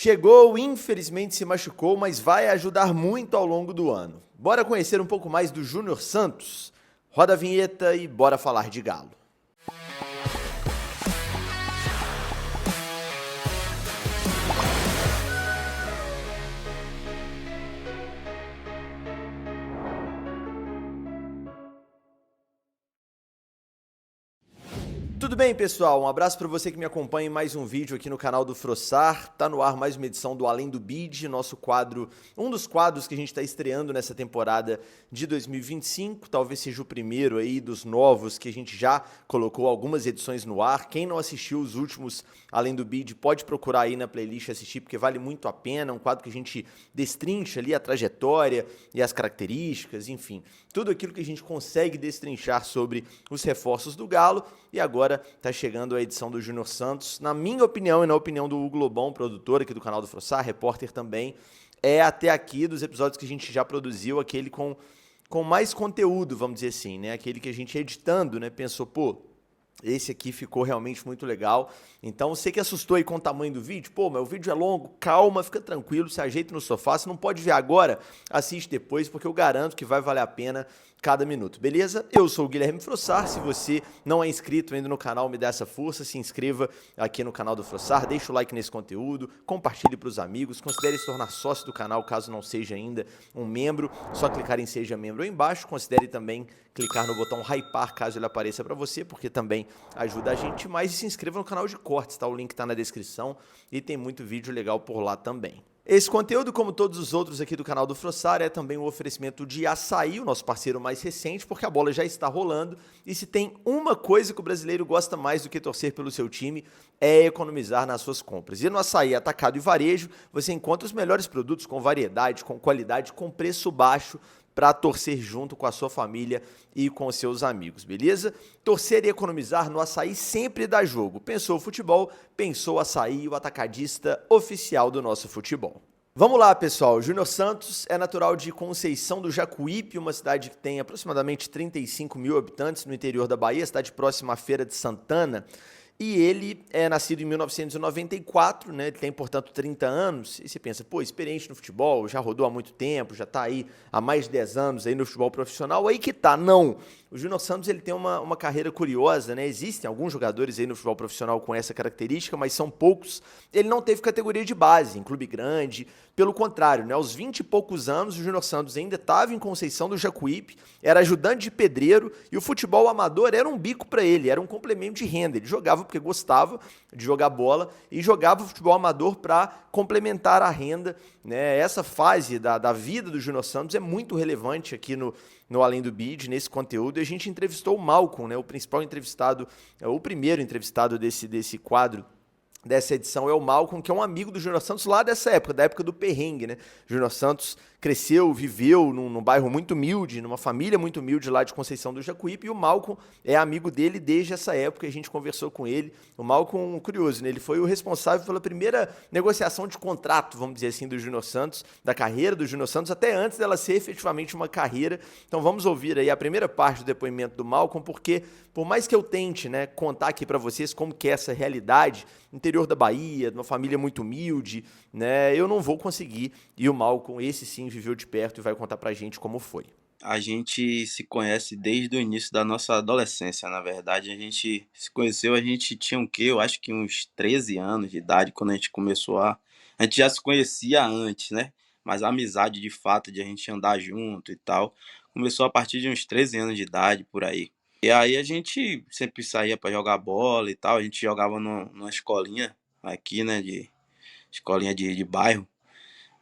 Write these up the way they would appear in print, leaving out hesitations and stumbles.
Chegou, infelizmente se machucou, mas vai ajudar muito ao longo do ano. Bora conhecer um pouco mais do Júnior Santos? Roda a vinheta e bora falar de Galo. Tudo bem, pessoal? Um abraço para você que me acompanha em mais um vídeo aqui no canal do Frossar. Tá no ar mais uma edição do Além do Bid, nosso quadro, um dos quadros que a gente está estreando nessa temporada de 2025. Talvez seja o primeiro aí dos novos que a gente já colocou algumas edições no ar. Quem não assistiu os últimos Além do Bid pode procurar aí na playlist assistir, porque vale muito a pena. Um quadro que a gente destrincha ali a trajetória e as características, enfim, tudo aquilo que a gente consegue destrinchar sobre os reforços do Galo. E agora está chegando a edição do Júnior Santos. Na minha opinião e na opinião do Hugo Lobão, produtor aqui do canal do Frossar, repórter também, é até aqui dos episódios que a gente já produziu, aquele com mais conteúdo, vamos dizer assim, né? Aquele que a gente editando, né, pensou, pô, esse aqui ficou realmente muito legal. Então, você que assustou aí com o tamanho do vídeo, pô, mas o vídeo é longo, calma, fica tranquilo, se ajeita no sofá. Se não pode ver agora, assiste depois, porque eu garanto que vai valer a pena cada minuto, beleza? Eu sou o Guilherme Frossar. Se você não é inscrito ainda no canal, me dá essa força, se inscreva aqui no canal do Frossar, deixa o like nesse conteúdo, compartilhe para os amigos, considere se tornar sócio do canal, caso não seja ainda um membro, só clicar em Seja Membro aí embaixo. Considere também clicar no botão hypar, caso ele apareça para você, porque também ajuda a gente mais. E se inscreva no canal de cortes, tá? O link tá na descrição e tem muito vídeo legal por lá também. Esse conteúdo, como todos os outros aqui do canal do Frossar, é também um oferecimento de Açaí, o nosso parceiro mais recente, porque a bola já está rolando. E se tem uma coisa que o brasileiro gosta mais do que torcer pelo seu time, é economizar nas suas compras. E no Açaí Atacado e Varejo, você encontra os melhores produtos com variedade, com qualidade, com preço baixo, para torcer junto com a sua família e com os seus amigos, beleza? Torcer e economizar no Açaí sempre dá jogo. Pensou futebol, pensou Açaí, o atacadista oficial do nosso futebol. Vamos lá, pessoal. Júnior Santos é natural de Conceição do Jacuípe, uma cidade que tem aproximadamente 35 mil habitantes no interior da Bahia, cidade próxima à Feira de Santana. E ele é nascido em 1994, né? Ele tem, portanto, 30 anos. E você pensa, pô, experiente no futebol, já rodou há muito tempo, já está aí há mais de 10 anos aí no futebol profissional. Aí que tá, não. O Júnior Santos ele tem uma carreira curiosa, né? Existem alguns jogadores aí no futebol profissional com essa característica, mas são poucos. Ele não teve categoria de base em clube grande. Pelo contrário, né? Aos 20 e poucos anos, o Júnior Santos ainda estava em Conceição do Jacuípe, era ajudante de pedreiro e o futebol amador era um bico para ele, era um complemento de renda. Ele jogava porque gostava de jogar bola e jogava futebol amador para complementar a renda, né? Essa fase da vida do Júnior Santos é muito relevante aqui no Além do Bid, nesse conteúdo. E a gente entrevistou o Malcolm, né? O principal entrevistado, o primeiro entrevistado desse quadro, dessa edição, é o Malcolm, que é um amigo do Júnior Santos lá dessa época, da época do perrengue, né? Júnior Santos cresceu, viveu num bairro muito humilde, numa família muito humilde lá de Conceição do Jacuípe, e o Malcolm é amigo dele desde essa época. A gente conversou com ele. O Malcolm, curioso, né? Ele foi o responsável pela primeira negociação de contrato, vamos dizer assim, do Júnior Santos, da carreira do Júnior Santos, até antes dela ser efetivamente uma carreira. Então vamos ouvir aí a primeira parte do depoimento do Malcolm, porque por mais que eu tente, né, contar aqui para vocês como que é essa realidade, interior da Bahia, de uma família muito humilde, né, eu não vou conseguir. E o Malcolm, esse sim, viveu de perto e vai contar pra gente como foi. A gente se conhece desde o início da nossa adolescência, na verdade. A gente se conheceu, a gente tinha o quê? Eu acho que uns 13 anos de idade quando a gente começou a... A gente já se conhecia antes, né? Mas a amizade, de fato, de a gente andar junto e tal, começou a partir de uns 13 anos de idade, por aí. E aí a gente sempre saía para jogar bola e tal. A gente jogava numa escolinha aqui, né? Escolinha de bairro.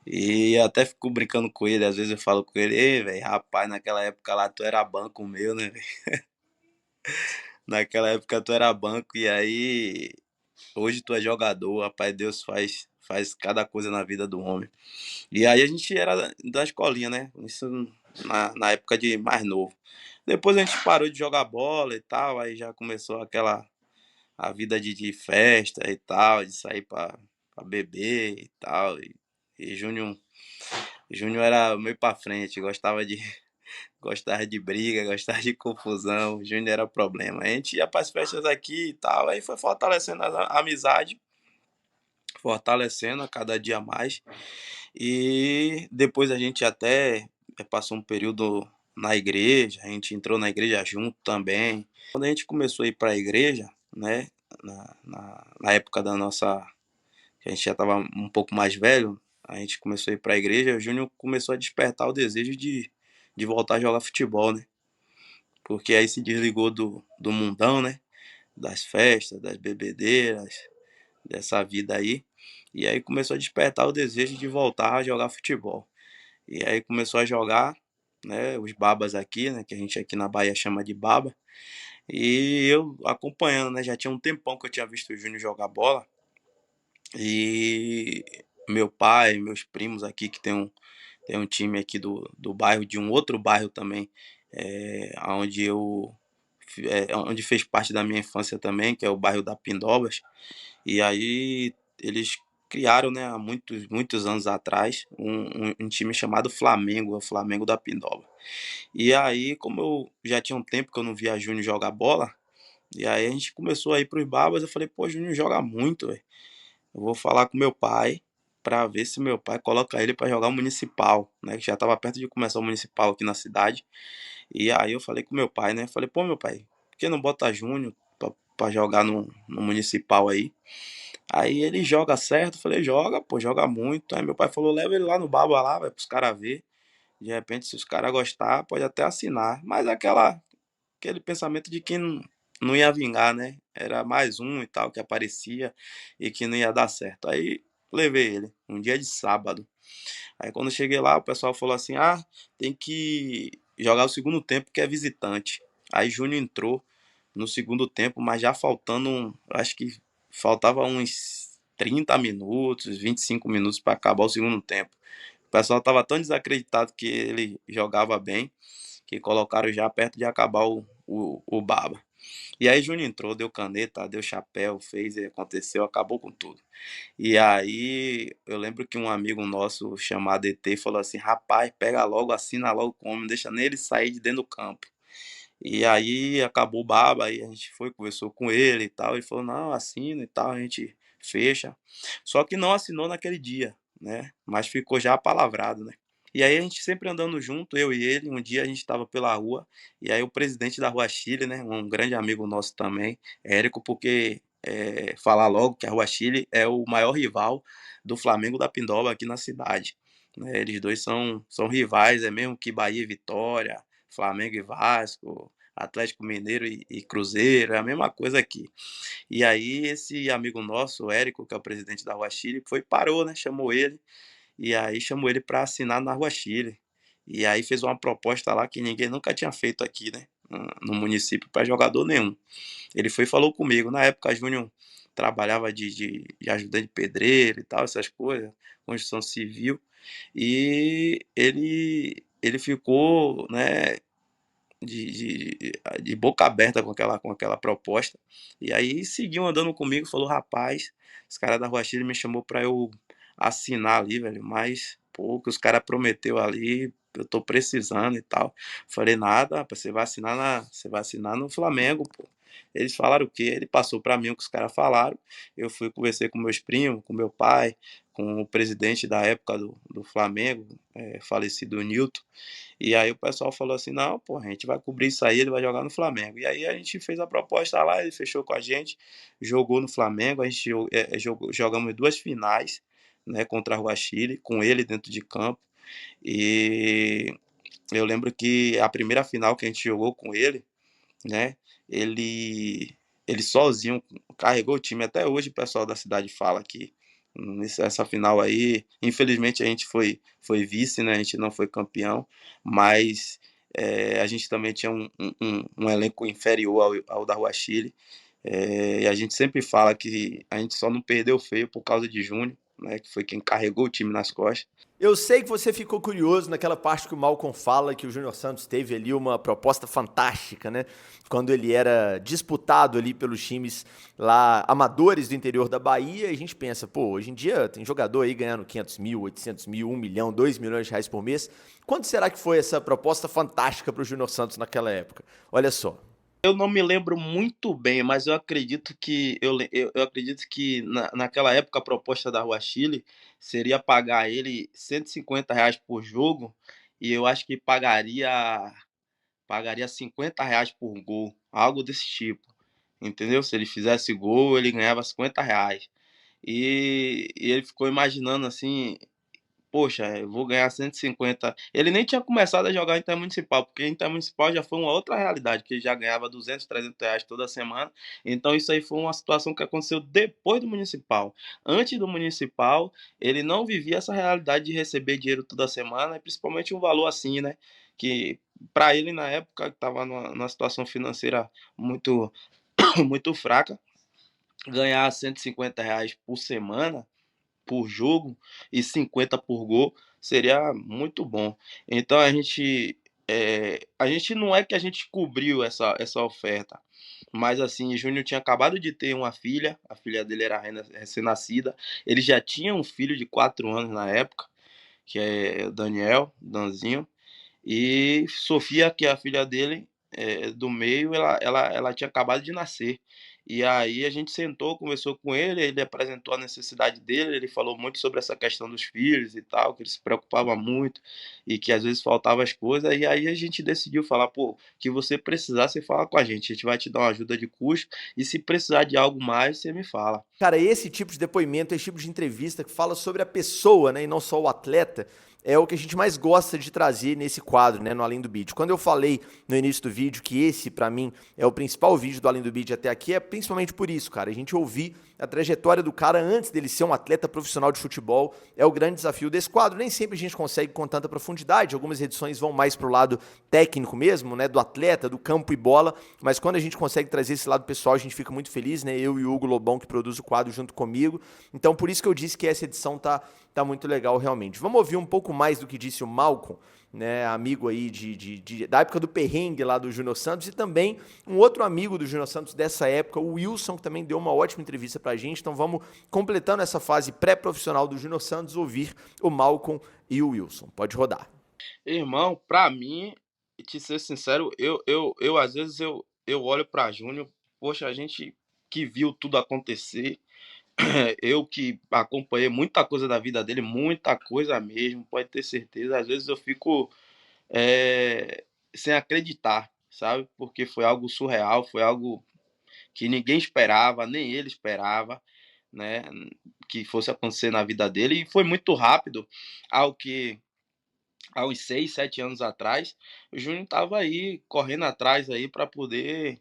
E até fico brincando com ele, às vezes eu falo com ele, ei, velho, rapaz, naquela época lá tu era banco meu, né, velho? Naquela época tu era banco e aí hoje tu é jogador, rapaz, Deus faz cada coisa na vida do homem. E aí a gente era da escolinha, né? Isso na época de mais novo. Depois a gente parou de jogar bola e tal, aí já começou a vida de festa e tal, de sair pra beber e tal. E Júnior era meio pra frente, gostava de briga, gostava de confusão. O Júnior era problema. A gente ia pras festas aqui e tal, aí foi fortalecendo a amizade. fortalecendo a cada dia mais. E depois a gente até passou um período na igreja, a gente entrou na igreja junto também. Quando a gente começou a ir para a igreja, né, na época da nossa, que a gente já estava um pouco mais velho, a gente começou a ir para a igreja, o Júnior começou a despertar o desejo de voltar a jogar futebol, né? Porque aí se desligou do mundão, né? Das festas, das bebedeiras, dessa vida aí. E aí começou a despertar o desejo de voltar a jogar futebol. E aí começou a jogar, né, os babas aqui, né, que a gente aqui na Bahia chama de baba. E eu acompanhando, né, já tinha um tempão que eu tinha visto o Júnior jogar bola. E meu pai, meus primos aqui, que tem um time aqui do bairro, de um outro bairro também, onde onde fez parte da minha infância também, que é o bairro da Pindobas. E aí eles criaram, né, há muitos, muitos anos atrás, um time chamado Flamengo, o Flamengo da Pindoba. E aí, como eu já tinha um tempo que eu não via Júnior jogar bola, e aí a gente começou a ir pros babas, eu falei, pô, Júnior joga muito, velho. Eu vou falar com meu pai para ver se meu pai coloca ele para jogar o municipal, né, que já estava perto de começar o municipal aqui na cidade. E aí eu falei com meu pai, né, falei, pô, meu pai, por que não bota Júnior pra jogar no municipal aí? Aí ele joga certo, eu falei, joga, pô, joga muito. Aí meu pai falou, leva ele lá no Baba lá, vai pros caras ver. De repente, se os caras gostar, pode até assinar. Mas aquele pensamento de que não ia vingar, né? Era mais um e tal que aparecia e que não ia dar certo. Aí levei ele, um dia de sábado. Aí quando eu cheguei lá, o pessoal falou assim, tem que jogar o segundo tempo que é visitante. Aí Júnior entrou no segundo tempo, mas já faltando, acho que faltava uns 30 minutos, 25 minutos para acabar o segundo tempo. O pessoal estava tão desacreditado que ele jogava bem, que colocaram já perto de acabar o Baba. E aí Júnior entrou, deu caneta, deu chapéu, fez e aconteceu, acabou com tudo. E aí eu lembro que um amigo nosso chamado ET falou assim, rapaz, pega logo, assina logo com o homem, não deixa nem ele sair de dentro do campo. E aí acabou o baba, aí a gente foi, conversou com ele e tal, ele falou, não, assina e tal, a gente fecha. Só que não assinou naquele dia, né? Mas ficou já apalavrado, né? E aí a gente sempre andando junto, eu e ele, um dia a gente estava pela rua, e aí o presidente da Rua Chile, né, um grande amigo nosso também, Érico, porque falar logo que a Rua Chile é o maior rival do Flamengo da Pindoba aqui na cidade. Né? Eles dois são rivais, é mesmo que Bahia e Vitória, Flamengo e Vasco, Atlético Mineiro e Cruzeiro, é a mesma coisa aqui. E aí esse amigo nosso, o Érico, que é o presidente da Rua Chile, parou, né? Chamou ele, e aí chamou ele para assinar na Rua Chile. E aí fez uma proposta lá que ninguém nunca tinha feito aqui, né? No município para jogador nenhum. Ele foi e falou comigo. Na época, Júnior trabalhava de ajudante de pedreiro e tal, essas coisas, construção civil. E ele ficou, né, de boca aberta com aquela proposta. E aí seguiu andando comigo, falou, rapaz, os caras da Rua Chile me chamou para eu assinar ali, velho, mas, pô, o que os caras prometeu ali, eu tô precisando e tal. Falei, nada, rapaz, você vai assinar no Flamengo, pô. Eles falaram o quê? Ele passou para mim o que os caras falaram. Eu fui conversar com meus primos, com meu pai, com o presidente da época do Flamengo, falecido Nilton. E aí o pessoal falou assim, não, pô, a gente vai cobrir isso aí, ele vai jogar no Flamengo. E aí a gente fez a proposta lá, ele fechou com a gente, jogou no Flamengo, a gente jogamos 2 finais, né, contra a Rua Chile, com ele dentro de campo. E eu lembro que a primeira final que a gente jogou com ele, né, ele sozinho carregou o time. Até hoje o pessoal da cidade fala que nessa final aí, infelizmente a gente foi vice, né? A gente não foi campeão, mas a gente também tinha um elenco inferior ao da Rua Chile. E a gente sempre fala que a gente só não perdeu feio por causa de Júnior, né? Que foi quem carregou o time nas costas. Eu sei que você ficou curioso naquela parte que o Malcolm fala que o Júnior Santos teve ali uma proposta fantástica, né? Quando ele era disputado ali pelos times lá amadores do interior da Bahia, e a gente pensa, pô, hoje em dia tem jogador aí ganhando 500 mil, 800 mil, 1 milhão, 2 milhões de reais por mês. Quanto será que foi essa proposta fantástica para o Júnior Santos naquela época? Olha só. Eu não me lembro muito bem, mas eu acredito que eu acredito que naquela época a proposta da Rua Chile seria pagar ele R$ 150 por jogo, e eu acho que pagaria R$ 50 por gol, algo desse tipo, entendeu? Se ele fizesse gol, ele ganhava R$ 50. E ele ficou imaginando assim, poxa, eu vou ganhar 150. Ele nem tinha começado a jogar Intermunicipal, porque Intermunicipal já foi uma outra realidade, que ele já ganhava 200, R$ 300 toda semana. Então isso aí foi uma situação que aconteceu depois do Municipal. Antes do Municipal, ele não vivia essa realidade de receber dinheiro toda semana, e principalmente um valor assim, né? Que para ele na época estava numa situação financeira muito muito fraca, ganhar R$ 150 por semana por jogo e 50 por gol seria muito bom. Então a gente não é que a gente cobriu essa oferta, mas assim, Júnior tinha acabado de ter uma filha, a filha dele era recém-nascida, ele já tinha um filho de 4 anos na época, que é o Daniel, Danzinho, e Sofia, que é a filha dele, do meio, ela tinha acabado de nascer. E aí a gente sentou, conversou com ele apresentou a necessidade dele, ele falou muito sobre essa questão dos filhos e tal, que ele se preocupava muito e que às vezes faltava as coisas. E aí a gente decidiu falar, pô, que você precisar, você fala com a gente vai te dar uma ajuda de custo e se precisar de algo mais, você me fala. Cara, esse tipo de depoimento, esse tipo de entrevista que fala sobre a pessoa, né, e não só o atleta, é o que a gente mais gosta de trazer nesse quadro, né, no Além do Bid. Quando eu falei no início do vídeo que esse, pra mim, é o principal vídeo do Além do Bid até aqui, é principalmente por isso, cara. A gente ouvir a trajetória do cara antes dele ser um atleta profissional de futebol é o grande desafio desse quadro. Nem sempre a gente consegue com tanta profundidade, algumas edições vão mais pro lado técnico mesmo, né, do atleta, do campo e bola, mas quando a gente consegue trazer esse lado pessoal, a gente fica muito feliz, né, eu e o Hugo Lobão, que produz o quadro junto comigo. Então, por isso que eu disse que essa edição tá muito legal realmente. Vamos ouvir um pouco mais do que disse o Malcolm, né, amigo aí da época do perrengue lá do Júnior Santos, e também um outro amigo do Júnior Santos dessa época, o Wilson, que também deu uma ótima entrevista pra gente. Então vamos, completando essa fase pré-profissional do Júnior Santos, ouvir o Malcolm e o Wilson. Pode rodar. Irmão, pra mim, te ser sincero, eu às vezes eu olho pra Júnior, poxa, a gente que viu tudo acontecer, eu que acompanhei muita coisa da vida dele, muita coisa mesmo, pode ter certeza. Às vezes eu fico sem acreditar, sabe? Porque foi algo surreal, foi algo que ninguém esperava, nem ele esperava, né? Que fosse acontecer na vida dele, e foi muito rápido, ao que há uns 6, 7 anos atrás, o Júnior estava aí correndo atrás aí para poder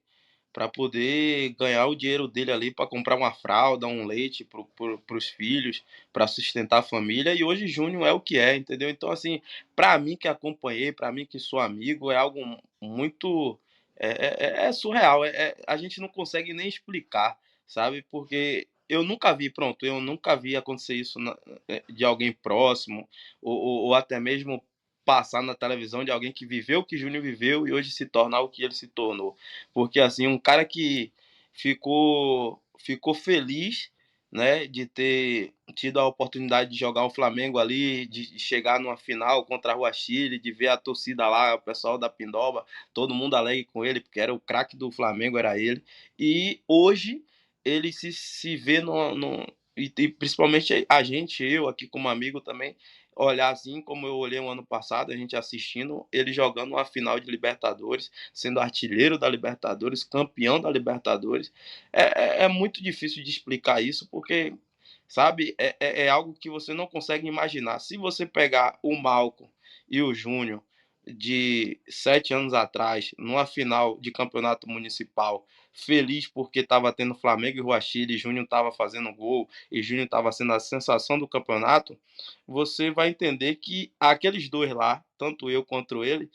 ganhar o dinheiro dele ali para comprar uma fralda, um leite para os filhos, para sustentar a família. E hoje Júnior é o que é, entendeu? Então, assim, para mim que acompanhei, para mim que sou amigo, é algo muito. É surreal. A gente não consegue nem explicar, sabe? Porque eu nunca vi, pronto, eu nunca vi acontecer isso de alguém próximo, ou até mesmo passar na televisão de alguém que viveu o que Júnior viveu e hoje se tornar o que ele se tornou. Porque assim, um cara que ficou feliz, né, de ter tido a oportunidade de jogar o Flamengo ali, de chegar numa final contra a Rua Chile, de ver a torcida lá, o pessoal da Pindoba, todo mundo alegre com ele, porque era o craque do Flamengo, era ele. E hoje ele se vê e principalmente a gente, eu aqui como amigo também, olhar assim como eu olhei o ano passado, a gente assistindo ele jogando uma final de Libertadores, sendo artilheiro da Libertadores, campeão da Libertadores. É muito difícil de explicar isso, porque, sabe, é algo que você não consegue imaginar. Se você pegar o Malcolm e o Júnior de 7 anos atrás, numa final de campeonato municipal, feliz porque estava tendo Flamengo e Rua Chile, e Júnior estava fazendo gol, e Júnior estava sendo a sensação do campeonato, você vai entender que aqueles dois lá, tanto eu quanto ele,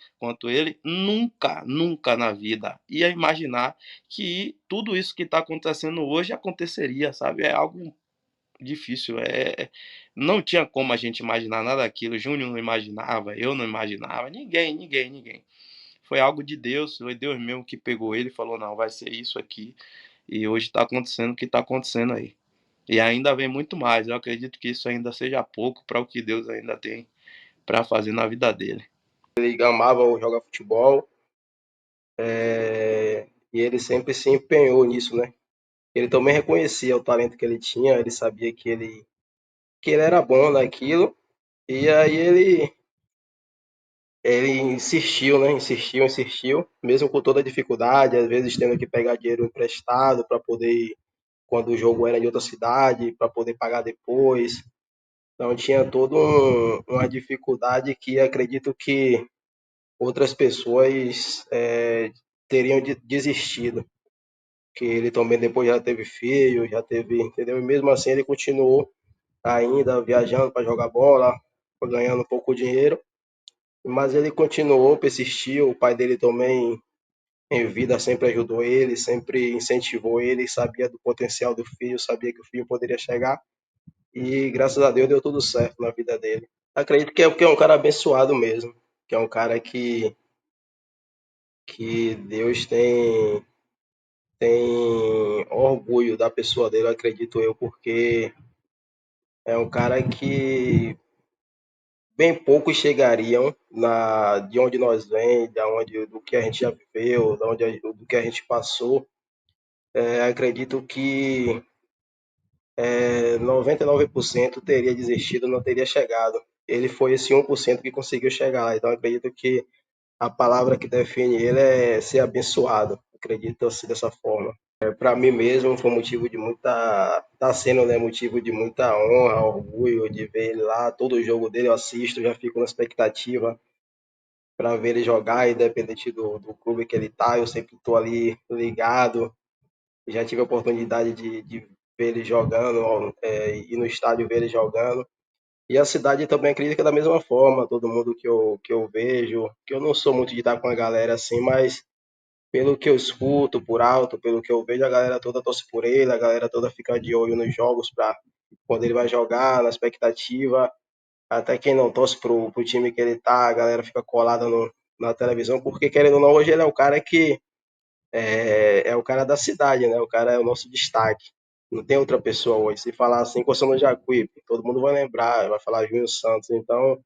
nunca, nunca na vida ia imaginar que tudo isso que está acontecendo hoje aconteceria, sabe? É algo difícil, não tinha como a gente imaginar nada daquilo, Júnior não imaginava, eu não imaginava, ninguém, ninguém, ninguém. Foi algo de Deus, foi Deus mesmo que pegou ele e falou, não, vai ser isso aqui, e hoje está acontecendo o que está acontecendo aí. E ainda vem muito mais. Eu acredito que isso ainda seja pouco para o que Deus ainda tem para fazer na vida dele. Ele amava jogar futebol. e ele sempre se empenhou nisso, né? Ele também reconhecia o talento que ele tinha, ele sabia que ele era bom naquilo, e aí ele insistiu, né? Insistiu, mesmo com toda a dificuldade, às vezes tendo que pegar dinheiro emprestado para poder ir quando o jogo era em outra cidade, para poder pagar depois. Então tinha toda uma dificuldade que acredito que outras pessoas teriam desistido. Que ele também depois já teve filho, já teve, entendeu? E mesmo assim ele continuou ainda viajando para jogar bola, ganhando um pouco de dinheiro, mas ele continuou, persistiu. O pai dele também em vida sempre ajudou ele, sempre incentivou ele, sabia do potencial do filho, sabia que o filho poderia chegar e graças a Deus deu tudo certo na vida dele. Acredito que é um cara abençoado mesmo, que é um cara que Deus tem orgulho da pessoa dele, acredito eu, porque é um cara que bem poucos chegariam de onde nós vem, do que a gente já viveu, do que a gente passou. Acredito que 99% teria desistido, não teria chegado. Ele foi esse 1% que conseguiu chegar lá. Então acredito que a palavra que define ele é ser abençoado. Acredito assim dessa forma. Para mim mesmo foi motivo de muita, tá sendo, né, motivo de muita honra, orgulho de ver ele lá. Todo jogo dele eu assisto, já fico na expectativa para ver ele jogar, independente do clube que ele tá. Eu sempre estou ali ligado. Já tive a oportunidade de ver ele jogando, ir no estádio ver ele jogando. E a cidade também acredita que é da mesma forma, todo mundo que eu vejo, que eu não sou muito de estar com a galera assim, mas pelo que eu escuto por alto, pelo que eu vejo, a galera toda torce por ele, a galera toda fica de olho nos jogos para quando ele vai jogar, na expectativa. Até quem não torce pro time que ele tá, a galera fica colada na televisão, porque querendo ou não, hoje ele é o cara que é o cara da cidade, né? O cara é o nosso destaque. Não tem outra pessoa hoje. Se falar assim, Coçando Jacuípe, todo mundo vai lembrar, vai falar Júnior Santos. Então,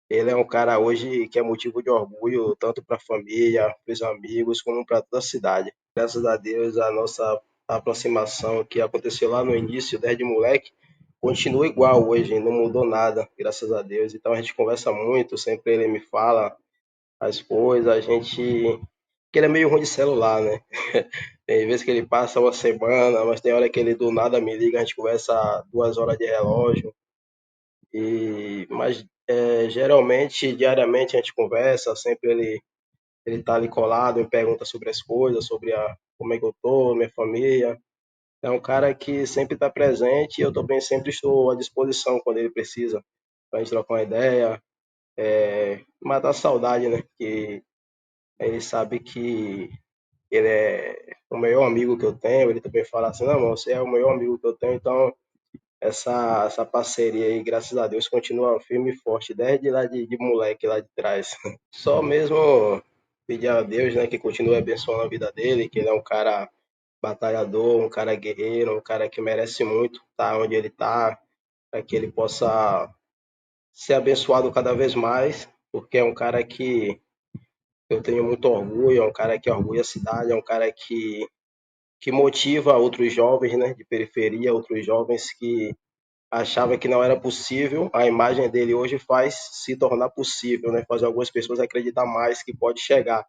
ele é um cara hoje que é motivo de orgulho, tanto para a família, para os amigos, como para toda a cidade. Graças a Deus, a nossa aproximação que aconteceu lá no início, desde moleque, continua igual hoje, não mudou nada, graças a Deus. Então a gente conversa muito, sempre ele me fala as coisas, a gente. Que ele é meio ruim de celular, né? Tem vezes que ele passa uma semana, mas tem hora que ele do nada me liga, a gente conversa 2 horas de relógio. Mas geralmente, diariamente a gente conversa, sempre ele tá ali colado, me pergunta sobre as coisas, como é que eu tô, minha família. É um cara que sempre está presente e eu também sempre estou à disposição quando ele precisa, para a gente trocar uma ideia, matar a saudade, né? Que ele sabe que ele é o maior amigo que eu tenho, ele também fala assim, não, mano, você é o maior amigo que eu tenho, então essa parceria aí, graças a Deus, continua firme e forte, desde lá de moleque, lá de trás. Só mesmo pedir a Deus, né, que continue abençoando a vida dele, que ele é um cara batalhador, um cara guerreiro, um cara que merece muito estar onde ele está, para que ele possa ser abençoado cada vez mais, porque é um cara que eu tenho muito orgulho, é um cara que orgulha a cidade, é um cara que motiva outros jovens, né, de periferia, outros jovens que achava que não era possível, a imagem dele hoje faz se tornar possível, né? Faz algumas pessoas acreditar mais que pode chegar,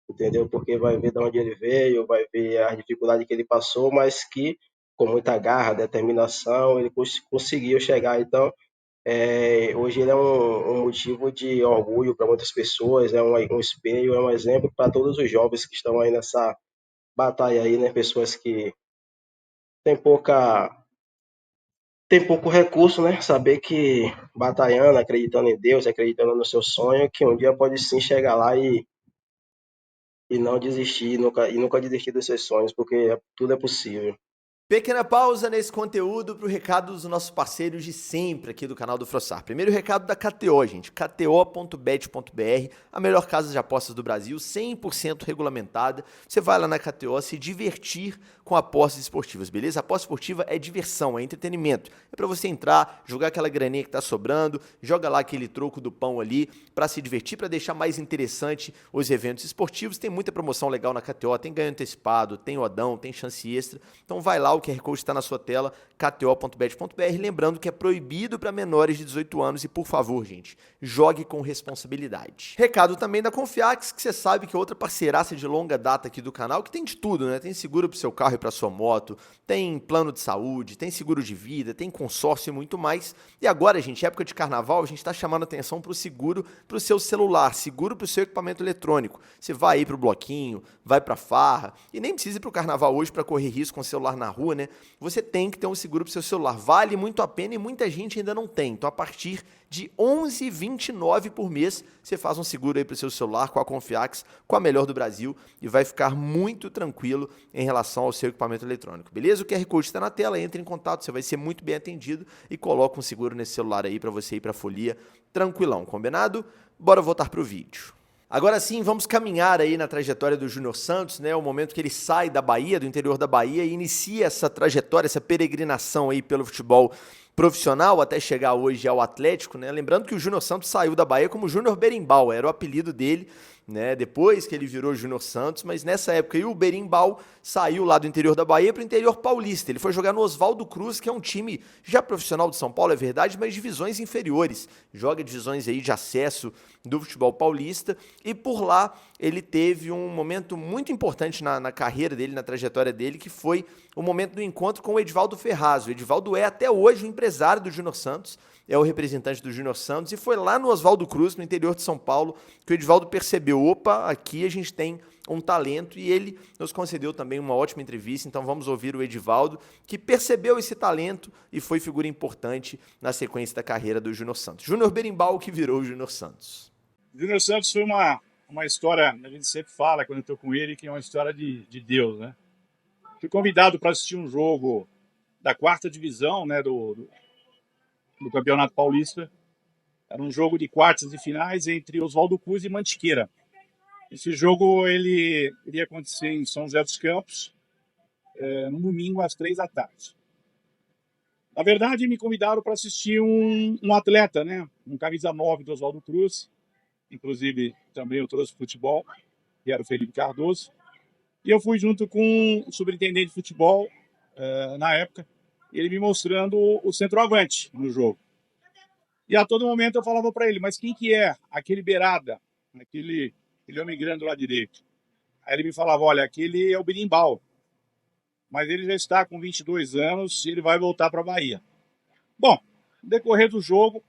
entendeu? Porque vai ver de onde ele veio, vai ver a dificuldade que ele passou, mas que com muita garra, determinação, ele conseguiu chegar. Então, hoje ele é um motivo de orgulho para muitas pessoas, é um espelho, é um exemplo para todos os jovens que estão aí nessa batalha aí, né? Pessoas que têm tem pouco recurso, né? Saber que batalhando, acreditando em Deus, acreditando no seu sonho, que um dia pode sim chegar lá e não desistir, e nunca desistir dos seus sonhos, porque tudo é possível. Pequena pausa nesse conteúdo para o recado dos nossos parceiros de sempre aqui do canal do Frossar. Primeiro recado da KTO, gente. KTO.bet.br, a melhor casa de apostas do Brasil, 100% regulamentada. Você vai lá na KTO se divertir com apostas esportivas, beleza? Aposta esportiva é diversão, é entretenimento. É para você entrar, jogar aquela graninha que tá sobrando, joga lá aquele troco do pão ali para se divertir, para deixar mais interessante os eventos esportivos. Tem muita promoção legal na KTO, tem ganho antecipado, tem odão, tem chance extra. Então vai lá, o QR Code está na sua tela, kto.bet.br, lembrando que é proibido para menores de 18 anos e, por favor, gente, jogue com responsabilidade. Recado também da Confiax, que você sabe que é outra parceiraça de longa data aqui do canal, que tem de tudo, né? Tem seguro para o seu carro e para sua moto, tem plano de saúde, tem seguro de vida, tem consórcio e muito mais. E agora, gente, época de carnaval, a gente está chamando atenção para o seguro para o seu celular, seguro para o seu equipamento eletrônico. Você vai aí para o bloquinho, vai para farra, e nem precisa ir para o carnaval hoje para correr risco com o celular na rua, né? Você tem que ter um seguro para o seu celular. Vale muito a pena e muita gente ainda não tem. Então, a partir de R$ 11,29 por mês, você faz um seguro aí para o seu celular com a Confiax, com a melhor do Brasil, e vai ficar muito tranquilo em relação ao seu equipamento eletrônico, beleza? O QR Code está na tela, entre em contato, você vai ser muito bem atendido e coloca um seguro nesse celular aí para você ir para a folia tranquilão, combinado? Bora voltar para o vídeo. Agora sim, vamos caminhar aí na trajetória do Júnior Santos, né? O momento que ele sai da Bahia, do interior da Bahia, e inicia essa trajetória, essa peregrinação aí pelo futebol profissional até chegar hoje ao Atlético, né? Lembrando que o Júnior Santos saiu da Bahia como Júnior Berimbau, era o apelido dele, né? Depois que ele virou Júnior Santos, mas nessa época aí, o Berimbau saiu lá do interior da Bahia para o interior paulista. Ele foi jogar no Oswaldo Cruz, que é um time já profissional de São Paulo, é verdade, mas divisões inferiores. Joga divisões aí de acesso do futebol paulista, e por lá ele teve um momento muito importante na carreira dele, na trajetória dele, que foi o momento do encontro com o Edivaldo Ferraz. O Edivaldo é até hoje o empresário do Júnior Santos, é o representante do Júnior Santos, e foi lá no Oswaldo Cruz, no interior de São Paulo, que o Edivaldo percebeu, opa, aqui a gente tem um talento, e ele nos concedeu também uma ótima entrevista. Então vamos ouvir o Edivaldo, que percebeu esse talento e foi figura importante na sequência da carreira do Júnior Santos. Júnior Berimbau, que virou o Júnior Santos. Júnior Santos foi uma história, a gente sempre fala quando eu estou com ele, que é uma história de Deus, né? Fui convidado para assistir um jogo da quarta divisão, né, do Campeonato Paulista. Era um jogo de quartas e finais entre Oswaldo Cruz e Mantiqueira. Esse jogo ele iria acontecer em São José dos Campos, no domingo às 15h. Na verdade, me convidaram para assistir um atleta, né, um camisa 9 do Oswaldo Cruz. Inclusive, também eu trouxe futebol, que era o Felipe Cardoso. E eu fui junto com o superintendente de futebol, na época, ele me mostrando o centroavante no jogo. E a todo momento eu falava para ele, mas quem que é aquele beirada, aquele homem grande lá direito? Aí ele me falava, olha, aquele é o Berimbau, mas ele já está com 22 anos e ele vai voltar para a Bahia. Bom, no decorrer do jogo,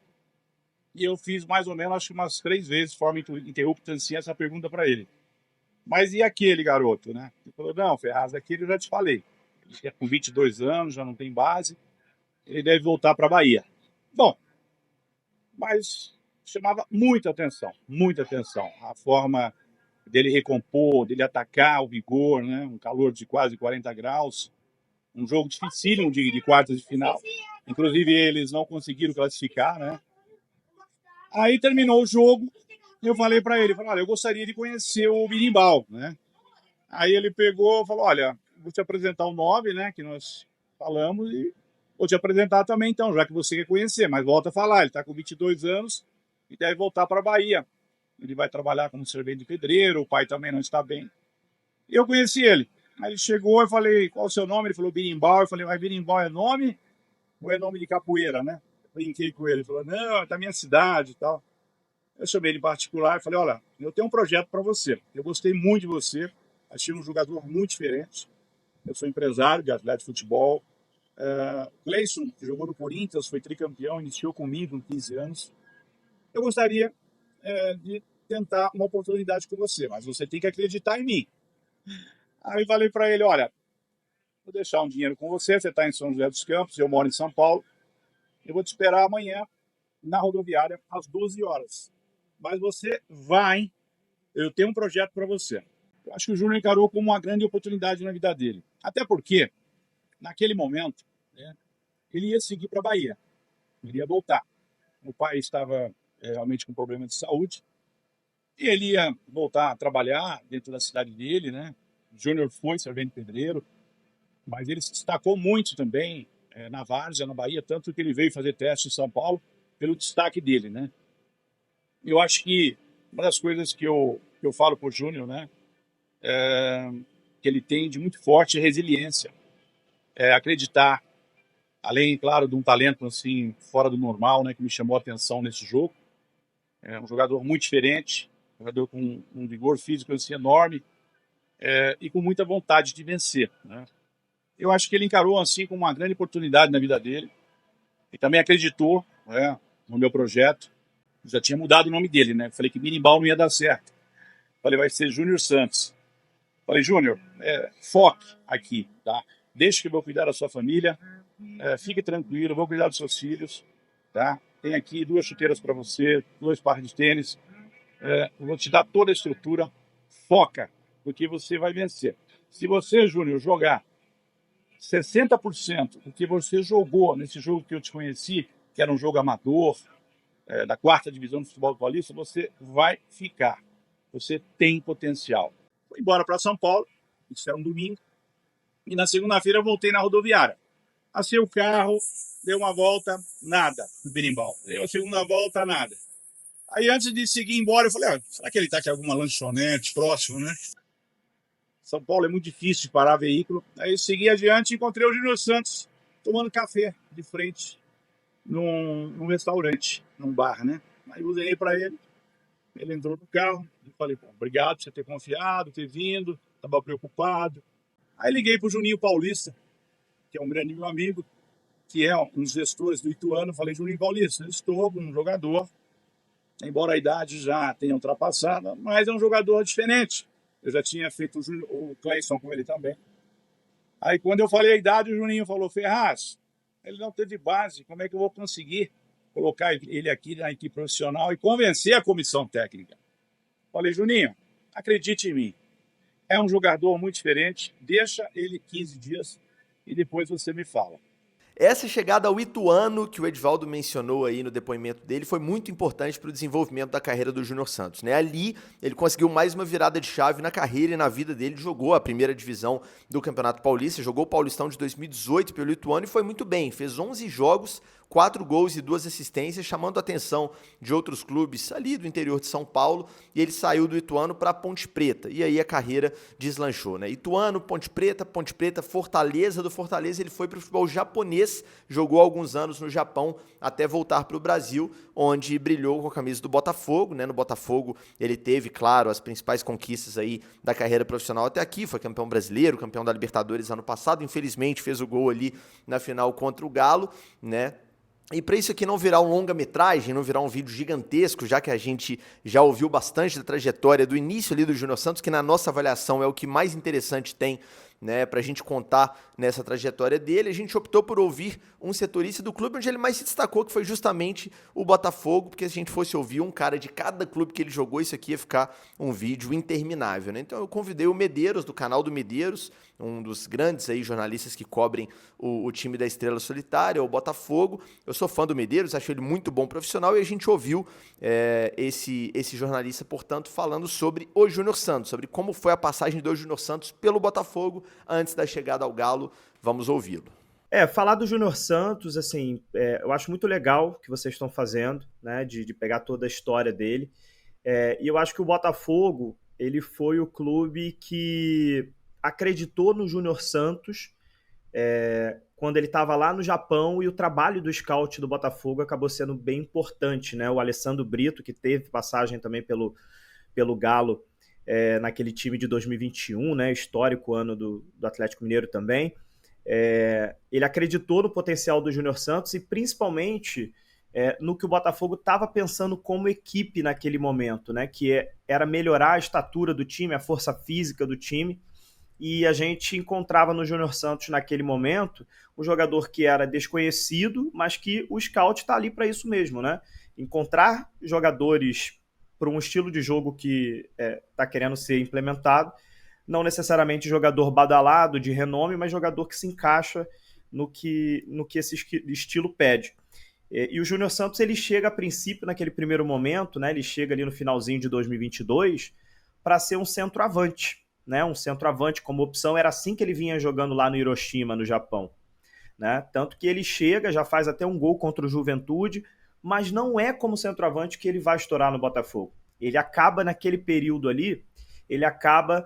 e eu fiz mais ou menos, acho que umas 3 vezes, de forma interrupta, assim, essa pergunta para ele. Mas e aquele garoto, né? Ele falou, não, Ferraz, aquele eu já te falei. Ele é com 22 anos, já não tem base, ele deve voltar para a Bahia. Bom, mas chamava muita atenção, a forma dele recompor, dele atacar o vigor, né? Um calor de quase 40 graus, um jogo dificílimo de quartas de final. Inclusive, eles não conseguiram classificar, né? Aí terminou o jogo, eu falei para ele, olha, eu gostaria de conhecer o Berimbau, né? Aí ele pegou e falou, olha, vou te apresentar o 9, né, que nós falamos, e vou te apresentar também, então, já que você quer conhecer, mas volta a falar, ele está com 22 anos e deve voltar para a Bahia. Ele vai trabalhar como servente de pedreiro, o pai também não está bem. E eu conheci ele. Aí ele chegou, eu falei, qual o seu nome? Ele falou, Berimbau. Eu falei, mas Berimbau é nome ou é nome de capoeira, né? Eu brinquei com ele, ele falou, não, é da minha cidade e tal. Eu chamei ele em particular e falei, olha, eu tenho um projeto para você. Eu gostei muito de você, achei um jogador muito diferente. Eu sou empresário de atleta de futebol. Cleison, que jogou no Corinthians, foi tricampeão, iniciou comigo com 15 anos. Eu gostaria de tentar uma oportunidade com você, mas você tem que acreditar em mim. Aí eu falei para ele, olha, vou deixar um dinheiro com você, você está em São José dos Campos, eu moro em São Paulo, eu vou te esperar amanhã na rodoviária às 12 horas. Mas você vai, eu tenho um projeto para você. Eu acho que o Júnior encarou como uma grande oportunidade na vida dele. Até porque naquele momento, né, ele ia seguir para a Bahia, ele ia voltar. O pai estava realmente com problema de saúde e ele ia voltar a trabalhar dentro da cidade dele, né? O Júnior foi servente pedreiro, mas ele se destacou muito também na várzea, na Bahia, tanto que ele veio fazer teste em São Paulo pelo destaque dele, né? Eu acho que uma das coisas que eu falo pro Júnior, né, que ele tem de muito forte é resiliência, é acreditar, além, claro, de um talento assim fora do normal, né, que me chamou a atenção nesse jogo. É um jogador muito diferente, um jogador com um vigor físico assim, enorme, e com muita vontade de vencer, né? Eu acho que ele encarou assim como uma grande oportunidade na vida dele e também acreditou, né, no meu projeto. Eu já tinha mudado o nome dele, né? Falei que Mirimbal não ia dar certo. Falei, vai ser Júnior Santos. Falei, Júnior, foque aqui, tá? Deixe que eu vou cuidar da sua família, fique tranquilo, vou cuidar dos seus filhos, tá? Tem aqui 2 chuteiras para você, 2 pares de tênis, eu vou te dar toda a estrutura, foca, porque você vai vencer. Se você, Júnior, jogar 60% do que você jogou nesse jogo que eu te conheci, que era um jogo amador, da 4ª divisão do futebol paulista, você vai ficar. Você tem potencial. Fui embora para São Paulo, isso era um domingo, e na segunda-feira eu voltei na rodoviária. Passei o carro, dei uma volta, nada no berimbau. Dei a segunda volta, nada. Aí antes de seguir embora, eu falei, será que ele está aqui em alguma lanchonete próximo, né? São Paulo é muito difícil de parar veículo. Aí eu segui adiante e encontrei o Júnior Santos tomando café de frente num restaurante, num bar, né? Aí eu usei para ele. Ele entrou no carro, eu falei, obrigado por você ter confiado, ter vindo, estava preocupado. Aí liguei para o Juninho Paulista, que é um grande meu amigo, que é um dos gestores do Ituano. Falei, Juninho Paulista, eu estou com um jogador, embora a idade já tenha ultrapassado, mas é um jogador diferente. Eu já tinha feito o Cleison com ele também. Aí quando eu falei a idade, o Juninho falou, Ferraz, ele não teve base, como é que eu vou conseguir colocar ele aqui na equipe profissional e convencer a comissão técnica? Falei, Juninho, acredite em mim, é um jogador muito diferente, deixa ele 15 dias e depois você me fala. Essa chegada ao Ituano, que o Edivaldo mencionou aí no depoimento dele, foi muito importante para o desenvolvimento da carreira do Júnior Santos, né? Ali, ele conseguiu mais uma virada de chave na carreira e na vida dele, jogou a 1ª divisão do Campeonato Paulista, jogou o Paulistão de 2018 pelo Ituano e foi muito bem, fez 11 jogos, 4 gols e 2 assistências, chamando a atenção de outros clubes ali do interior de São Paulo, e ele saiu do Ituano para Ponte Preta, e aí a carreira deslanchou, né? Ituano, Ponte Preta, Fortaleza. Do Fortaleza ele foi para o futebol japonês, jogou alguns anos no Japão até voltar para o Brasil, onde brilhou com a camisa do Botafogo, né? No Botafogo ele teve, claro, as principais conquistas aí da carreira profissional até aqui, foi campeão brasileiro, campeão da Libertadores ano passado, infelizmente fez o gol ali na final contra o Galo, né? E para isso aqui não virar um longa-metragem, não virar um vídeo gigantesco, já que a gente já ouviu bastante da trajetória do início ali do Júnior Santos, que na nossa avaliação é o que mais interessante tem, né, para a gente contar nessa trajetória dele, a gente optou por ouvir um setorista do clube onde ele mais se destacou, que foi justamente o Botafogo, porque se a gente fosse ouvir um cara de cada clube que ele jogou, isso aqui ia ficar um vídeo interminável, né? Então eu convidei o Medeiros, do canal do Medeiros, um dos grandes aí jornalistas que cobrem o time da Estrela Solitária, o Botafogo. Eu sou fã do Medeiros, acho ele muito bom profissional, e a gente ouviu esse jornalista, portanto, falando sobre o Júnior Santos, sobre como foi a passagem do Júnior Santos pelo Botafogo antes da chegada ao Galo. Vamos ouvi-lo. Falar do Júnior Santos, assim, eu acho muito legal o que vocês estão fazendo, né, de pegar toda a história dele. E eu acho que o Botafogo, ele foi o clube que acreditou no Júnior Santos quando ele estava lá no Japão, e o trabalho do scout do Botafogo acabou sendo bem importante, né? O Alessandro Brito, que teve passagem também pelo Galo naquele time de 2021, né? Histórico ano do Atlético Mineiro também. Ele acreditou no potencial do Júnior Santos e principalmente no que o Botafogo estava pensando como equipe naquele momento, né? Que era melhorar a estatura do time, a força física do time, e a gente encontrava no Júnior Santos naquele momento um jogador que era desconhecido, mas que o scout está ali para isso mesmo, né? Encontrar jogadores para um estilo de jogo que está querendo ser implementado, não necessariamente jogador badalado, de renome, mas jogador que se encaixa no que esse estilo pede. E o Júnior Santos, ele chega a princípio, naquele primeiro momento, né, ele chega ali no finalzinho de 2022 para ser um centroavante, né, um centroavante como opção, era assim que ele vinha jogando lá no Hiroshima, no Japão. Né? Tanto que ele chega, já faz até um gol contra o Juventude, mas não é como centroavante que ele vai estourar no Botafogo. Ele acaba naquele período ali, ele acaba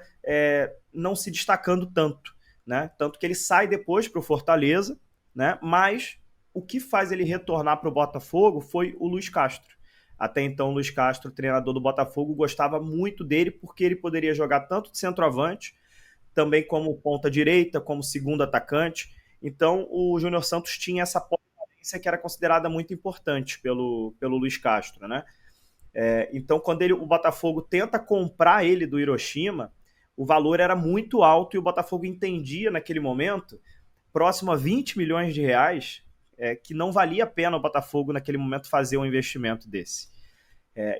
não se destacando tanto, né? Tanto que ele sai depois para o Fortaleza, né? Mas o que faz ele retornar para o Botafogo foi o Luiz Castro. Até então, o Luiz Castro, treinador do Botafogo, gostava muito dele porque ele poderia jogar tanto de centroavante, também como ponta direita, como segundo atacante. Então, o Júnior Santos tinha essa polivalência que era considerada muito importante pelo Luiz Castro, né? Então, quando o Botafogo tenta comprar ele do Hiroshima, o valor era muito alto e o Botafogo entendia naquele momento, próximo a 20 milhões de reais, que não valia a pena o Botafogo naquele momento fazer um investimento desse.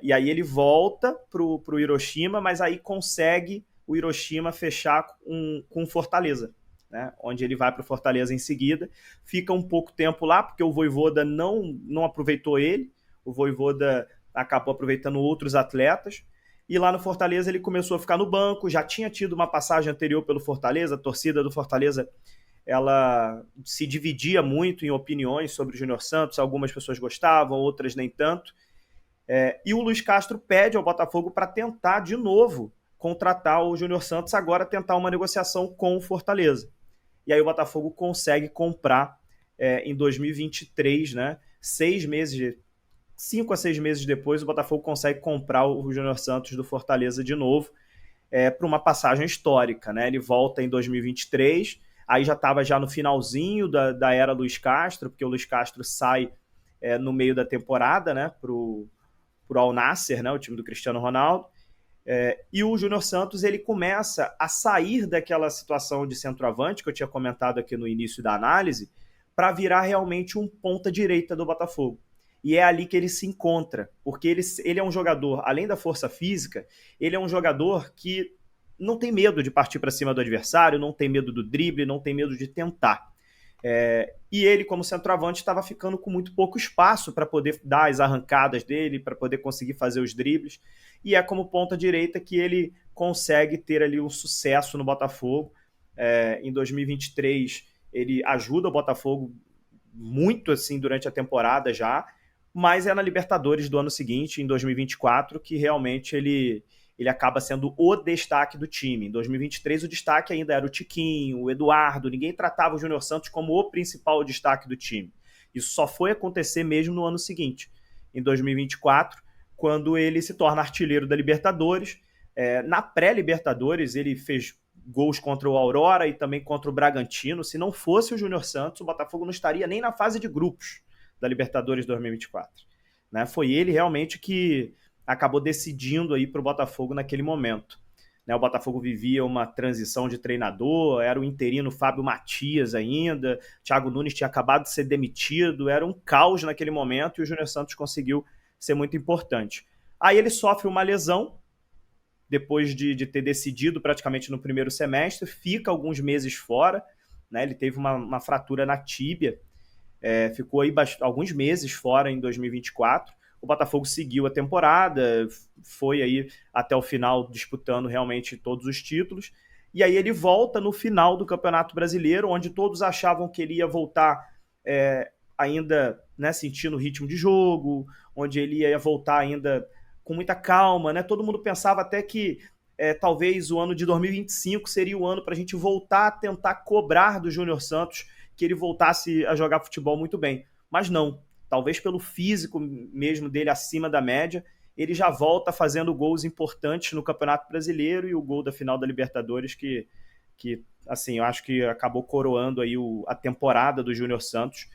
E aí ele volta para o Hiroshima, mas aí consegue o Hiroshima fechar com Fortaleza, né? Onde ele vai para o Fortaleza em seguida, fica um pouco tempo lá, porque o Vojvoda não aproveitou ele, o Vojvoda acabou aproveitando outros atletas, e lá no Fortaleza ele começou a ficar no banco, já tinha tido uma passagem anterior pelo Fortaleza, a torcida do Fortaleza ela se dividia muito em opiniões sobre o Júnior Santos, algumas pessoas gostavam, outras nem tanto, e o Luiz Castro pede ao Botafogo para tentar de novo contratar o Júnior Santos, agora tentar uma negociação com o Fortaleza. E aí o Botafogo consegue comprar em 2023, né? 5 a 6 meses depois, o Botafogo consegue comprar o Júnior Santos do Fortaleza de novo, para uma passagem histórica, né? Ele volta em 2023, aí já estava já no finalzinho da era Luiz Castro, porque o Luiz Castro sai no meio da temporada, né? Pro Al Nassr, né? O time do Cristiano Ronaldo. E o Júnior Santos ele começa a sair daquela situação de centroavante que eu tinha comentado aqui no início da análise para virar realmente um ponta-direita do Botafogo. E é ali que ele se encontra, porque ele é um jogador, além da força física, ele é um jogador que não tem medo de partir para cima do adversário, não tem medo do drible, não tem medo de tentar. E ele, como centroavante, estava ficando com muito pouco espaço para poder dar as arrancadas dele, para poder conseguir fazer os dribles. E é como ponta-direita que ele consegue ter ali um sucesso no Botafogo. Em 2023, ele ajuda o Botafogo muito assim durante a temporada já, mas é na Libertadores do ano seguinte, em 2024, que realmente ele acaba sendo o destaque do time. Em 2023, o destaque ainda era o Tiquinho, o Eduardo, ninguém tratava o Júnior Santos como o principal destaque do time. Isso só foi acontecer mesmo no ano seguinte, em 2024, quando ele se torna artilheiro da Libertadores. Na pré-Libertadores, ele fez gols contra o Aurora e também contra o Bragantino. Se não fosse o Júnior Santos, o Botafogo não estaria nem na fase de grupos da Libertadores 2024. Né? Foi ele realmente que acabou decidindo aí para o Botafogo naquele momento. Né? O Botafogo vivia uma transição de treinador, era o interino Fábio Matias ainda, Thiago Nunes tinha acabado de ser demitido, era um caos naquele momento e o Júnior Santos conseguiu ser muito importante. Aí ele sofre uma lesão, depois de ter decidido praticamente no primeiro semestre, fica alguns meses fora, né? Ele teve uma fratura na tíbia, ficou aí alguns meses fora em 2024. O Botafogo seguiu a temporada, foi aí até o final disputando realmente todos os títulos, e aí ele volta no final do Campeonato Brasileiro, onde todos achavam que ele ia voltar ainda, né, sentindo o ritmo de jogo, onde ele ia voltar ainda com muita calma, né? Todo mundo pensava até que talvez o ano de 2025 seria o ano para a gente voltar a tentar cobrar do Júnior Santos que ele voltasse a jogar futebol muito bem. Mas não, talvez pelo físico mesmo dele acima da média, ele já volta fazendo gols importantes no Campeonato Brasileiro e o gol da final da Libertadores que assim, eu acho que acabou coroando aí a temporada do Júnior Santos,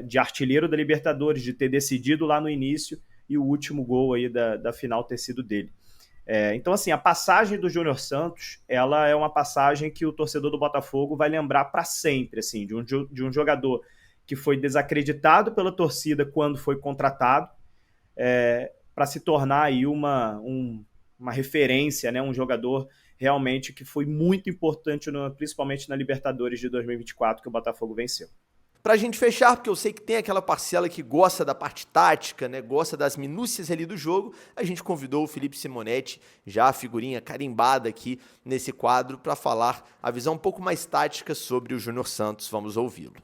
de artilheiro da Libertadores, de ter decidido lá no início e o último gol aí da final ter sido dele. Então, assim, a passagem do Júnior Santos, ela é uma passagem que o torcedor do Botafogo vai lembrar para sempre, assim, de um jogador que foi desacreditado pela torcida quando foi contratado, para se tornar aí uma referência, né, um jogador realmente que foi muito importante, principalmente na Libertadores de 2024, que o Botafogo venceu. Pra gente fechar, porque eu sei que tem aquela parcela que gosta da parte tática, né, gosta das minúcias ali do jogo, a gente convidou o Felipe Simonetti, já a figurinha carimbada aqui nesse quadro, para falar a visão um pouco mais tática sobre o Júnior Santos. Vamos ouvi-lo.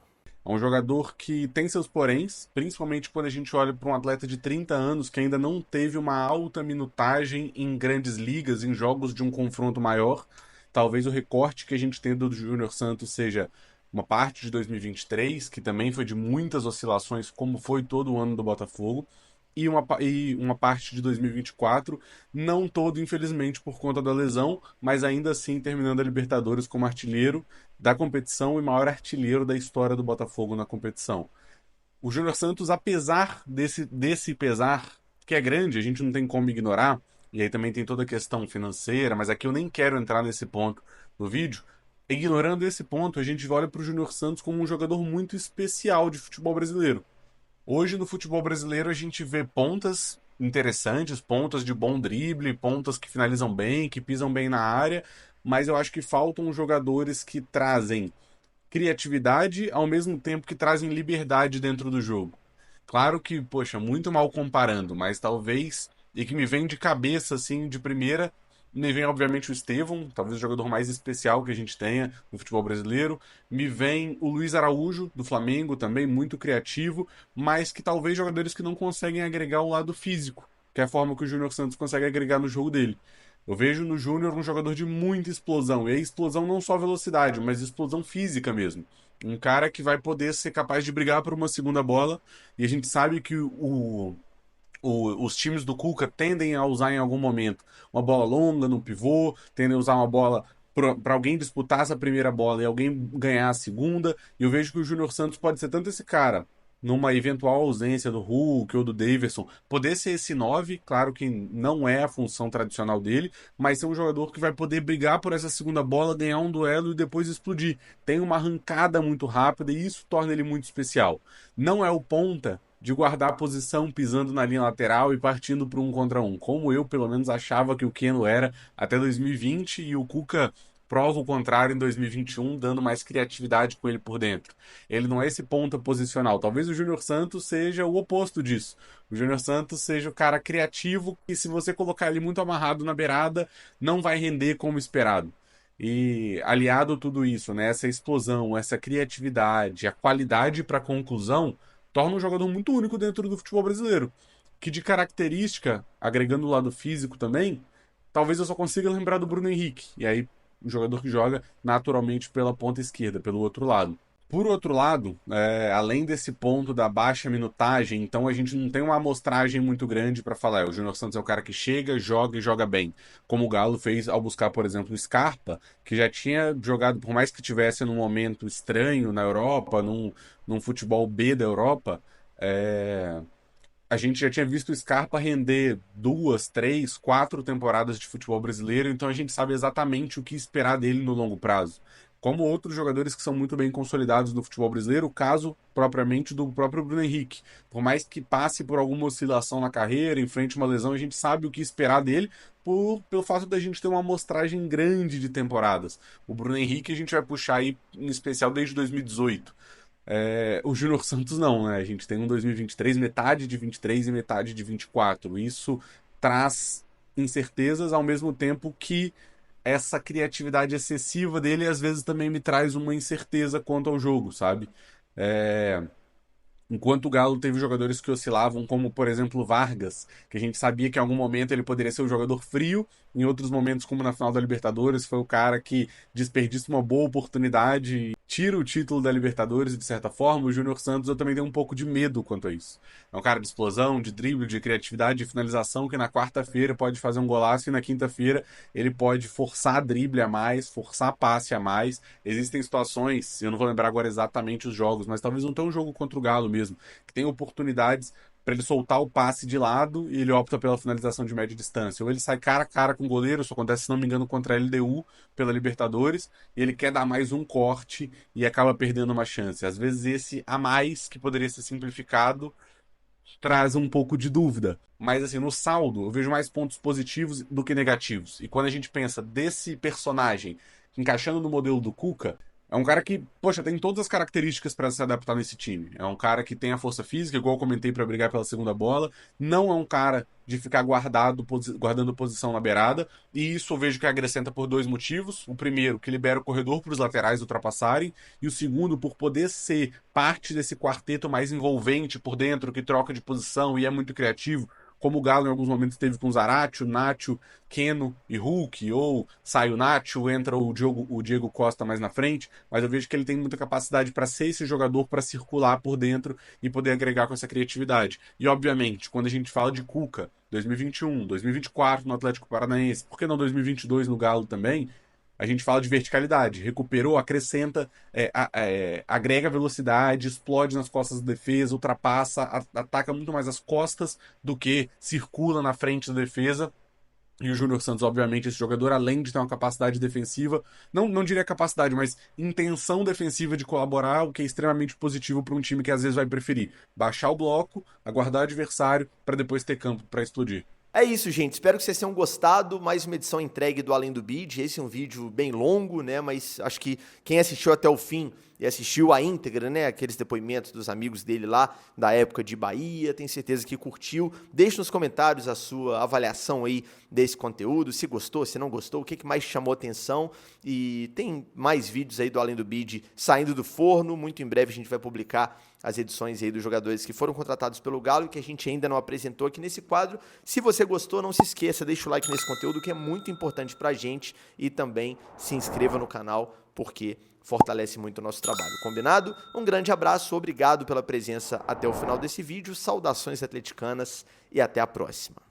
É um jogador que tem seus poréns, principalmente quando a gente olha para um atleta de 30 anos que ainda não teve uma alta minutagem em grandes ligas, em jogos de um confronto maior. Talvez o recorte que a gente tem do Júnior Santos seja uma parte de 2023, que também foi de muitas oscilações, como foi todo o ano do Botafogo, e uma parte de 2024, não todo, infelizmente, por conta da lesão, mas ainda assim terminando a Libertadores como artilheiro da competição e maior artilheiro da história do Botafogo na competição. O Júnior Santos, apesar desse pesar, que é grande, a gente não tem como ignorar, e aí também tem toda a questão financeira, mas aqui eu nem quero entrar nesse ponto no vídeo. Ignorando esse ponto, a gente olha para o Júnior Santos como um jogador muito especial de futebol brasileiro. Hoje no futebol brasileiro a gente vê pontas interessantes, pontas de bom drible, pontas que finalizam bem, que pisam bem na área, mas eu acho que faltam jogadores que trazem criatividade ao mesmo tempo que trazem liberdade dentro do jogo. Claro que, poxa, muito mal comparando, mas talvez, e que me vem de cabeça assim, de primeira, me vem, obviamente, o Estevão, talvez o jogador mais especial que a gente tenha no futebol brasileiro. Me vem o Luiz Araújo, do Flamengo, também muito criativo, mas que talvez jogadores que não conseguem agregar o lado físico, que é a forma que o Júnior Santos consegue agregar no jogo dele. Eu vejo no Júnior um jogador de muita explosão, e aí explosão não só velocidade, mas explosão física mesmo. Um cara que vai poder ser capaz de brigar por uma segunda bola, e a gente sabe que os times do Cuca tendem a usar em algum momento uma bola longa no pivô, tendem a usar uma bola para alguém disputar essa primeira bola e alguém ganhar a segunda. E eu vejo que o Júnior Santos pode ser tanto esse cara, numa eventual ausência do Hulk ou do Daverson, poder ser esse 9, claro que não é a função tradicional dele, mas ser um jogador que vai poder brigar por essa segunda bola, ganhar um duelo e depois explodir. Tem uma arrancada muito rápida e isso torna ele muito especial. Não é o ponta de guardar a posição pisando na linha lateral e partindo para um contra um, como eu pelo menos achava que o Keno era até 2020 e o Cuca prova o contrário em 2021, dando mais criatividade com ele por dentro. Ele não é esse ponta posicional. Talvez o Júnior Santos seja o oposto disso. O Júnior Santos seja o cara criativo que, se você colocar ele muito amarrado na beirada, não vai render como esperado. E aliado a tudo isso, né, essa explosão, essa criatividade, a qualidade para conclusão, torna um jogador muito único dentro do futebol brasileiro. Que de característica, agregando o lado físico também, talvez eu só consiga lembrar do Bruno Henrique. E aí um jogador que joga naturalmente pela ponta esquerda, pelo outro lado. Por outro lado, além desse ponto da baixa minutagem, então a gente não tem uma amostragem muito grande para falar. O Júnior Santos é o cara que chega, joga e joga bem. Como o Galo fez ao buscar, por exemplo, o Scarpa, que já tinha jogado, por mais que tivesse num momento estranho na Europa, num futebol B da Europa, a gente já tinha visto o Scarpa render 2, 3, 4 temporadas de futebol brasileiro, então a gente sabe exatamente o que esperar dele no longo prazo. Como outros jogadores que são muito bem consolidados no futebol brasileiro, o caso propriamente do próprio Bruno Henrique. Por mais que passe por alguma oscilação na carreira, enfrente uma lesão, a gente sabe o que esperar dele pelo fato da gente ter uma amostragem grande de temporadas. O Bruno Henrique a gente vai puxar aí em especial desde 2018. O Júnior Santos não, né? A gente tem um 2023, metade de 23 e metade de 24. Isso traz incertezas ao mesmo tempo que essa criatividade excessiva dele às vezes também me traz uma incerteza quanto ao jogo, sabe? Enquanto o Galo teve jogadores que oscilavam, como por exemplo o Vargas, que a gente sabia que em algum momento ele poderia ser um jogador frio, em outros momentos, como na final da Libertadores, foi o cara que desperdiça uma boa oportunidade e tira o título da Libertadores de certa forma. O Júnior Santos eu também tenho um pouco de medo quanto a isso. É um cara de explosão, de drible, de criatividade, de finalização, que na quarta-feira pode fazer um golaço e na quinta-feira ele pode forçar drible a mais, forçar passe a mais. Existem situações, eu não vou lembrar agora exatamente os jogos, mas talvez não tenha um jogo contra o Galo mesmo, que tem oportunidades para ele soltar o passe de lado e ele opta pela finalização de média distância. Ou ele sai cara a cara com o goleiro, isso acontece, se não me engano, contra a LDU pela Libertadores, e ele quer dar mais um corte e acaba perdendo uma chance. Às vezes esse a mais, que poderia ser simplificado, traz um pouco de dúvida. Mas, assim, no saldo, eu vejo mais pontos positivos do que negativos. E quando a gente pensa desse personagem encaixando no modelo do Cuca, é um cara que, poxa, tem todas as características para se adaptar nesse time. É um cara que tem a força física, igual eu comentei, para brigar pela segunda bola. Não é um cara de ficar guardando posição na beirada. E isso eu vejo que acrescenta por dois motivos. O primeiro, que libera o corredor para os laterais ultrapassarem. E o segundo, por poder ser parte desse quarteto mais envolvente por dentro, que troca de posição e é muito criativo. Como o Galo em alguns momentos teve com Zaratio, Nacho, Keno e Hulk, ou sai o Nacho, entra o Diego Costa mais na frente, mas eu vejo que ele tem muita capacidade para ser esse jogador para circular por dentro e poder agregar com essa criatividade. E obviamente, quando a gente fala de Cuca, 2021, 2024 no Atlético Paranaense, por que não 2022 no Galo também? A gente fala de verticalidade, recuperou, acrescenta, agrega velocidade, explode nas costas da defesa, ultrapassa, ataca muito mais as costas do que circula na frente da defesa. E o Júnior Santos, obviamente, esse jogador, além de ter uma capacidade defensiva, não diria capacidade, mas intenção defensiva de colaborar, o que é extremamente positivo para um time que às vezes vai preferir baixar o bloco, aguardar o adversário, para depois ter campo para explodir. É isso, gente. Espero que vocês tenham gostado. Mais uma edição entregue do Além do Bid. Esse é um vídeo bem longo, né? Mas acho que quem assistiu até o fim e assistiu a íntegra, né? Aqueles depoimentos dos amigos dele lá da época de Bahia, tenho certeza que curtiu. Deixe nos comentários a sua avaliação aí desse conteúdo. Se gostou, se não gostou, o que mais chamou atenção. E tem mais vídeos aí do Além do Bid saindo do forno. Muito em breve a gente vai publicar as edições aí dos jogadores que foram contratados pelo Galo e que a gente ainda não apresentou aqui nesse quadro. Se você gostou, não se esqueça, deixa o like nesse conteúdo que é muito importante pra gente e também se inscreva no canal porque fortalece muito o nosso trabalho, combinado? Um grande abraço, obrigado pela presença até o final desse vídeo, saudações atleticanas e até a próxima.